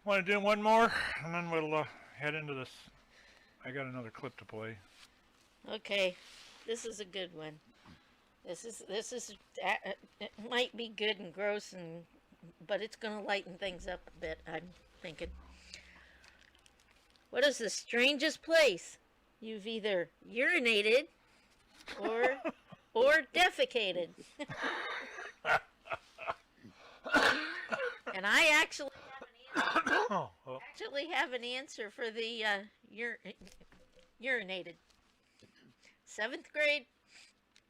Want to do one more? And then we'll head into this. I got another clip to play. Okay, this is a good one. This is it might be good and gross, but it's going to lighten things up a bit, I'm thinking. What is the strangest place you've either urinated or defecated? And I actually have an answer for the urinated. 7th grade,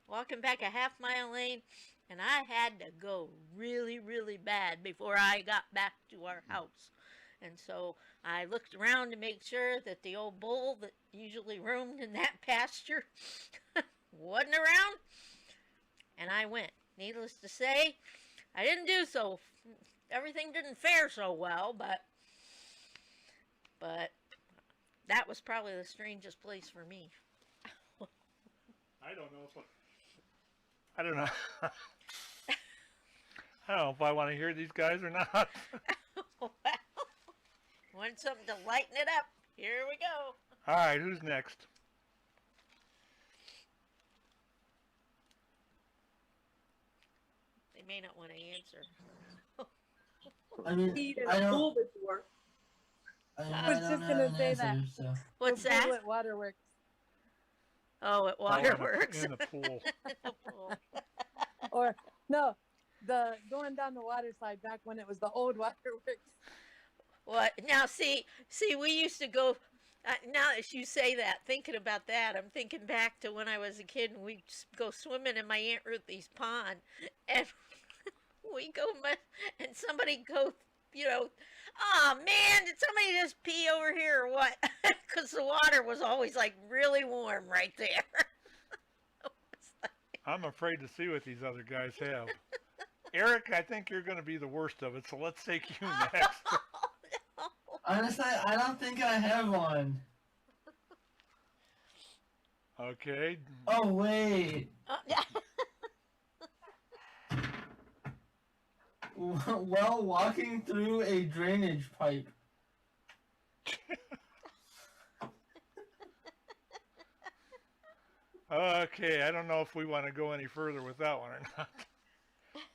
walking back a half-mile lane, and I had to go really, really bad before I got back to our house. And so I looked around to make sure that the old bull that usually roamed in that pasture wasn't around, and I went. Needless to say, I didn't do so. Everything didn't fare so well, but that was probably the strangest place for me. I don't know I don't know. I don't know if I want to hear these guys or not. Well, want something to lighten it up? Here we go. All right, who's next? They may not want to answer. I mean, I don't. I was just gonna say that. So. What's that? At Waterworks. Oh, at Waterworks. In the pool. In the pool. Or no, the going down the water slide back when it was the old Waterworks. What? Now, see, we used to go. Now that you say that, thinking about that, I'm thinking back to when I was a kid and we'd go swimming in my Aunt Ruthie's pond, and we go, and somebody go, oh man, did somebody just pee over here or what? Because the water was always like really warm right there. I'm afraid to see what these other guys have. Erik, I think you're going to be the worst of it, so let's take you next. Honestly, I don't think I have one. Okay. Oh, wait. While walking through a drainage pipe. Okay, I don't know if we want to go any further with that one or not.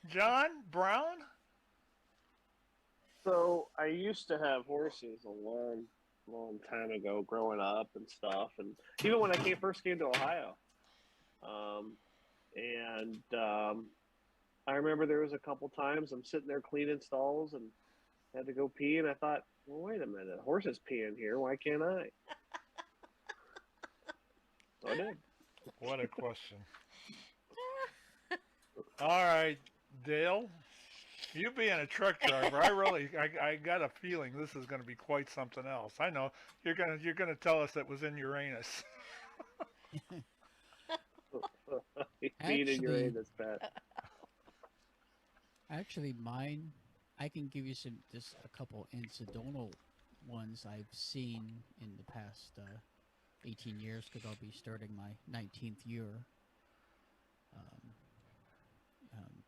Jon Brown? So I used to have horses a long time ago, growing up and stuff, and even when I first came to Ohio, I remember there was a couple times I'm sitting there cleaning stalls and had to go pee, and I thought, well, wait a minute, horses pee in here, why can't I? So I did. What a question. All right, Dale. You being a truck driver, I got a feeling this is going to be quite something else. I know you're gonna tell us it was in Uranus. Feeding Uranus, Pat. Actually, mine, I can give you just a couple incidental ones I've seen in the past 18 years, because I'll be starting my 19th year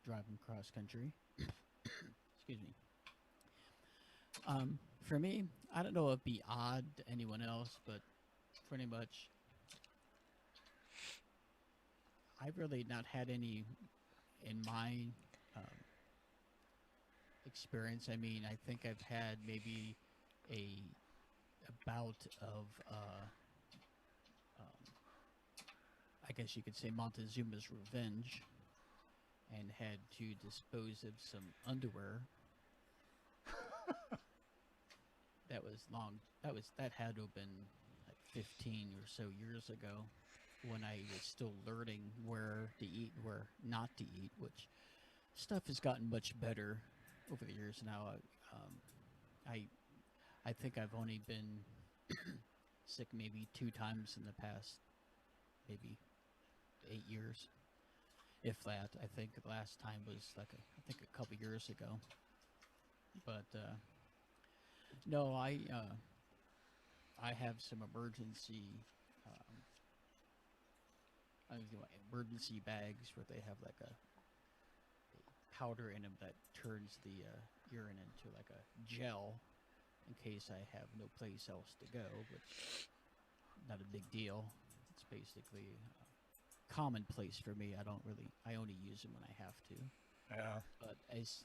driving cross country. Excuse me. For me, I don't know if it'd be odd to anyone else, but pretty much I've really not had any in my experience. I mean, I think I've had maybe a bout of I guess you could say Montezuma's revenge, and had to dispose of some underwear that had to have been like 15 or so years ago, when I was still learning where to eat, where not to eat, which stuff has gotten much better over the years now. I think I've only been sick maybe 2 times in the past, maybe 8 years, if that. I think the last time was like a couple years ago. But no, I have some emergency emergency bags where they have like a powder in them that turns the urine into like a gel in case I have no place else to go, which not a big deal. It's basically commonplace for me. I only use them when I have to. Yeah. But as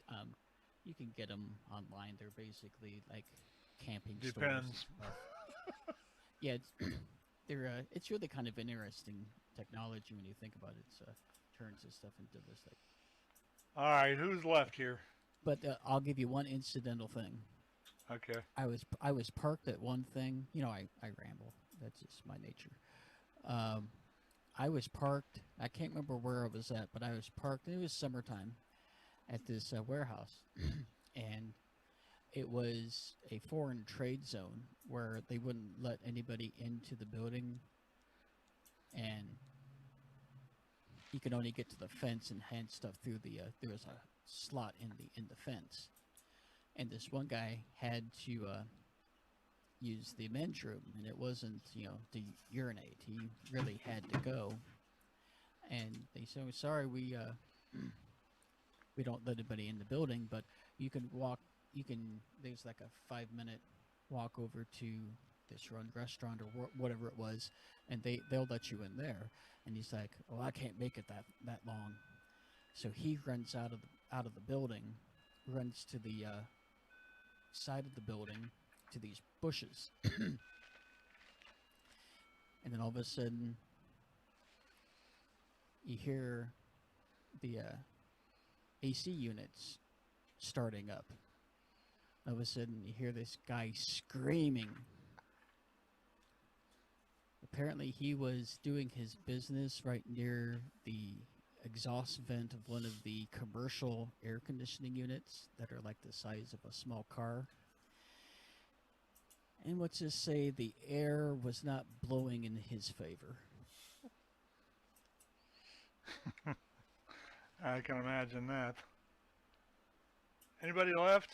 you can get them online. They're basically like camping stores. Depends. Yeah, it's really kind of an interesting technology when you think about it. It turns this stuff into this like. All right, who's left here? But I'll give you one incidental thing. Okay. I was parked at one thing. You know, I ramble. That's just my nature. I was parked. I can't remember where I was at, but I was parked. It was summertime at this warehouse, and it was a foreign trade zone where they wouldn't let anybody into the building, and you could only get to the fence and hand stuff through the. There was a slot in the fence, and this one guy had to use the men's room, and it wasn't to urinate. He really had to go, and they said, "We're sorry, we don't let anybody in the building, but you can walk. There's like a 5-minute walk over to this restaurant or whatever it was, and they'll let you in there." And he's like, "Oh, I can't make it that long." So he runs out of the building, runs to the side of the building to these bushes, and then all of a sudden you hear the AC units starting up. All of a sudden you hear this guy screaming. Apparently he was doing his business right near the exhaust vent of one of the commercial air conditioning units that are like the size of a small car. And let's just say the air was not blowing in his favor. I can imagine that. Anybody left?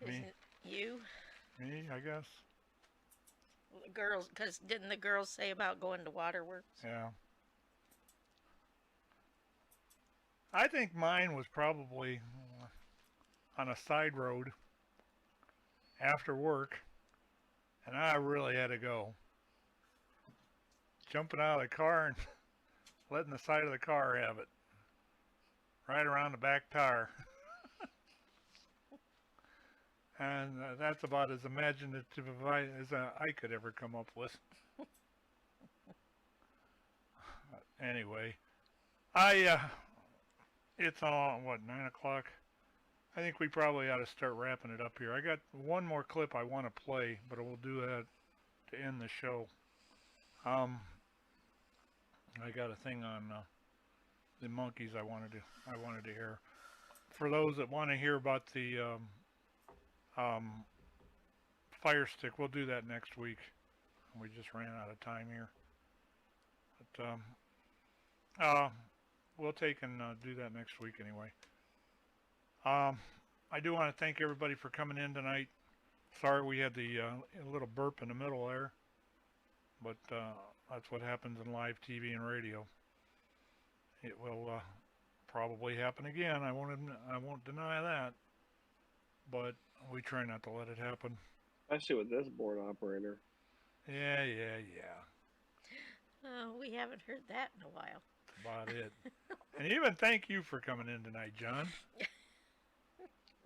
Me? You? Me, I guess. The girls, because didn't the girls say about going to waterworks? Yeah. I think mine was probably on a side road after work, and I really had to go. Jumping out of the car and letting the side of the car have it. Right around the back tire. And that's about as imaginative as I could ever come up with. Anyway, it's on, 9 o'clock? I think we probably ought to start wrapping it up here. I got one more clip I want to play, but we'll do that to end the show. I got a thing on the monkeys I wanted to hear. For those that want to hear about the Fire Stick, we'll do that next week. We just ran out of time here. But we'll take and do that next week anyway. I do want to thank everybody for coming in tonight. Sorry we had the little burp in the middle there, but that's what happens in live TV and radio. It will probably happen again. I won't deny that, but we try not to let it happen. Especially with this board operator. Yeah. Oh, we haven't heard that in a while. About it. And even thank you for coming in tonight, John.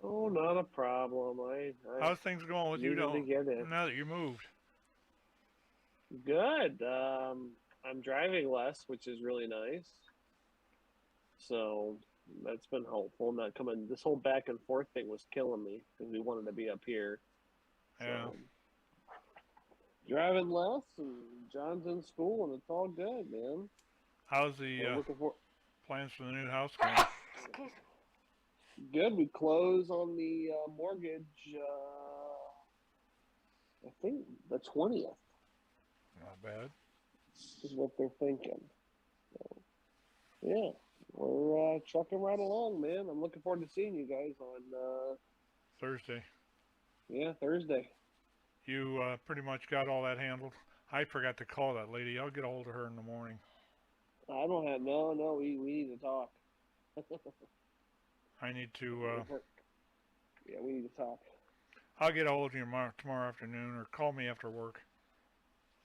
Oh, not a problem. How's things going with you now that you moved? Good. I'm driving less, which is really nice. So that's been helpful. Not coming. This whole back and forth thing was killing me because we wanted to be up here. Yeah. driving less, and John's in school, and it's all good, man. How's the Looking for plans for the new house going? good. We close on the mortgage. I think the 20th Not bad. is what they're thinking. So, yeah, we're trucking right along, man. I'm looking forward to seeing you guys on Thursday. Yeah, Thursday. You pretty much got all that handled. I forgot to call that lady. I'll get a hold of her in the morning. I don't have no. We need to talk. I need to. Yeah, we need to talk. I'll get a hold of you tomorrow afternoon, or call me after work.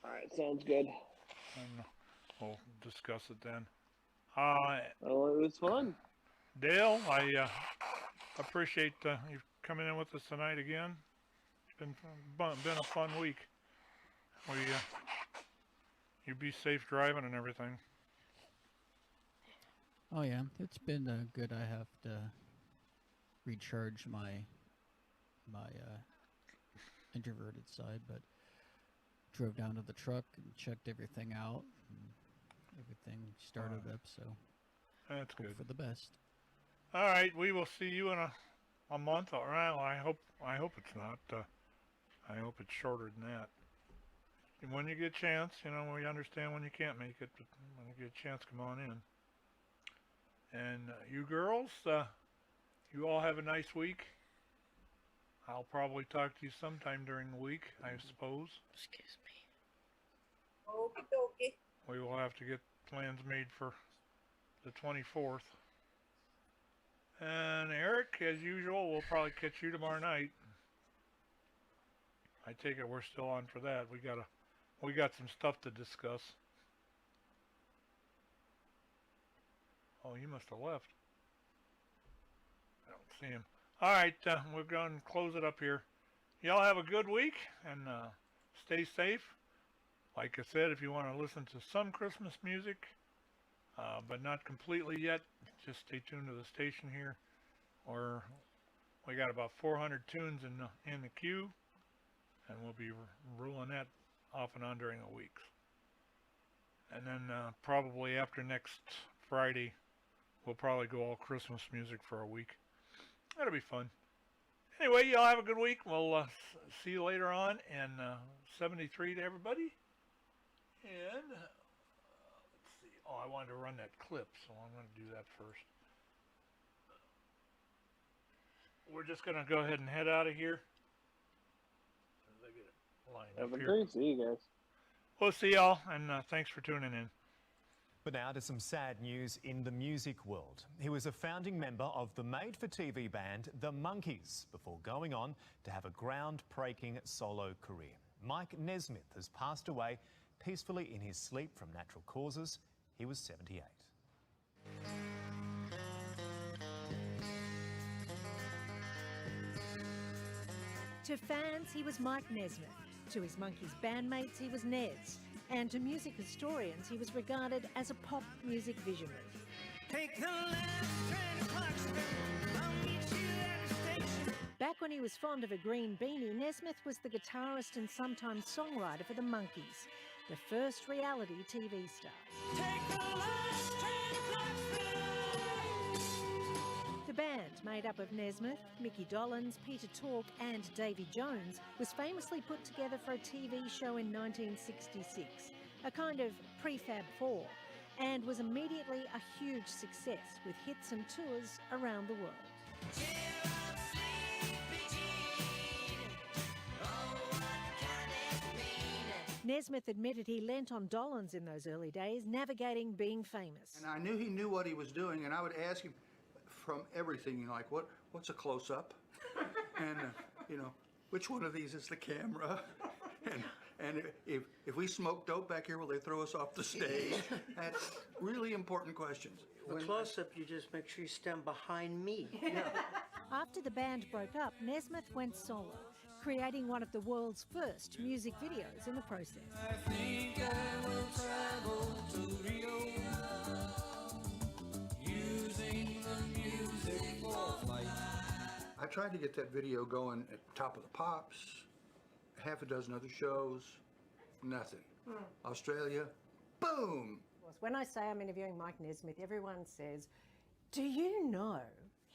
All right, sounds good. And we'll discuss it then. Well, it was fun. Dale, I appreciate you coming in with us tonight again. It's been a fun week. You be safe driving and everything. Oh yeah, it's been good. I have to recharge my introverted side, but drove down to the truck and checked everything out, and everything started up. So that's hope good. for the best. All right, we will see you in a month. All right. Well, I hope it's not. I hope it's shorter than that. And when you get a chance, we understand when you can't make it, but when you get a chance, come on in. And you girls, you all have a nice week. I'll probably talk to you sometime during the week, I suppose. Excuse me. Okie dokie. We will have to get plans made for the 24th. And Eric, as usual, we'll probably catch you tomorrow night. I take it we're still on for that. We got some stuff to discuss. Oh, you must have left. I don't see him. All right, we're going to close it up here. Y'all have a good week, and stay safe. Like I said, if you want to listen to some Christmas music, but not completely yet, just stay tuned to the station here. We got about 400 tunes in the queue, and we'll be ruling that off and on during the weeks. And then probably after next Friday, we'll probably go all Christmas music for a week. That'll be fun. Anyway, y'all have a good week. We'll see you later on. And 73 to everybody. And let's see. Oh, I wanted to run that clip, so I'm going to do that first. We're just going to go ahead and head out of here. As I get it lined Have up a here. great. See you guys. We'll see y'all, and thanks for tuning in. But now to some sad news in the music world. He was a founding member of the made-for-TV band The Monkees before going on to have a groundbreaking solo career. Mike Nesmith has passed away peacefully in his sleep from natural causes. He was 78. To fans, he was Mike Nesmith. To his Monkees bandmates, he was Nez. And to music historians, he was regarded as a pop music visionary. Take the last train to Clarksville. I'll meet you at the station. Back when he was fond of a green beanie, Nesmith was the guitarist and sometimes songwriter for the Monkees, the first reality TV stars. Take the last train to Clarksville. The band, made up of Nesmith, Mickey Dolenz, Peter Tork and Davy Jones, was famously put together for a TV show in 1966, a kind of prefab four, and was immediately a huge success with hits and tours around the world. Nesmith admitted he lent on Dolenz in those early days, navigating being famous. And I knew he knew what he was doing, and I would ask him from everything, like, what's a close-up? And, which one of these is the camera? And if we smoke dope back here, will they throw us off the stage? That's really important questions. For close-up, you just make sure you stand behind me. Yeah. After the band broke up, Nesmith went solo, creating one of the world's first music videos in the process. I think I will travel to Rio, using the music for flight. I tried to get that video going at Top of the Pops, half a dozen other shows, nothing. Australia, boom. When I say I'm interviewing Mike Nesmith, everyone says, do you know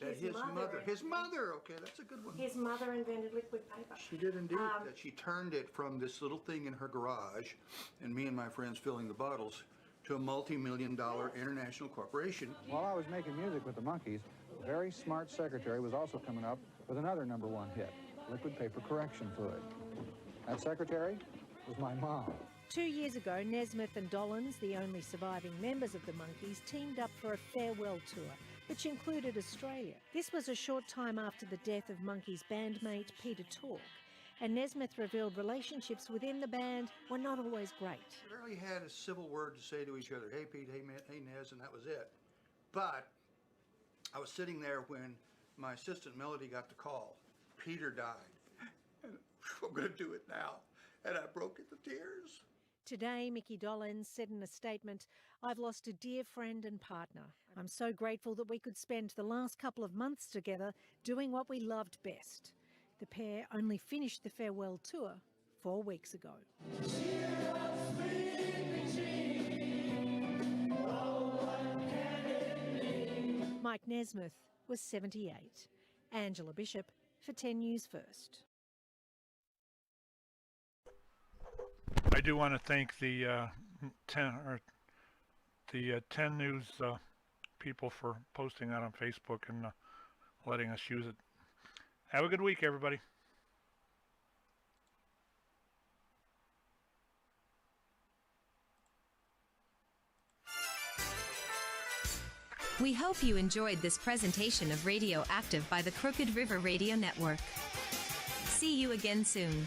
That his mother, okay, that's a good one. his mother invented liquid paper? She did indeed. That she turned it from this little thing in her garage, and me and my friends filling the bottles, to a multi-million-dollar international corporation. While I was making music with the Monkees, a very smart secretary was also coming up with another #1 hit, liquid paper correction fluid. That secretary was my mom. 2 years ago, Nesmith and Dollins, the only surviving members of the Monkees, teamed up for a farewell tour, which included Australia. This was a short time after the death of Monkees bandmate Peter Tork, and Nesmith revealed relationships within the band were not always great. We barely had a civil word to say to each other. Hey, Pete, hey, hey, Nez, and that was it. But I was sitting there when my assistant Melody got the call. Peter died. And I'm going to do it now. And I broke into tears. Today, Mickey Dolenz said in a statement, "I've lost a dear friend and partner. I'm so grateful that we could spend the last couple of months together doing what we loved best." The pair only finished the farewell tour 4 weeks ago. Mike Nesmith was 78. Angela Bishop for 10 News First. I do want to thank the 10 News people for posting that on Facebook and letting us use it. Have a good week, everybody. We hope you enjoyed this presentation of Radio Active by the Crooked River Radio Network. See you again soon.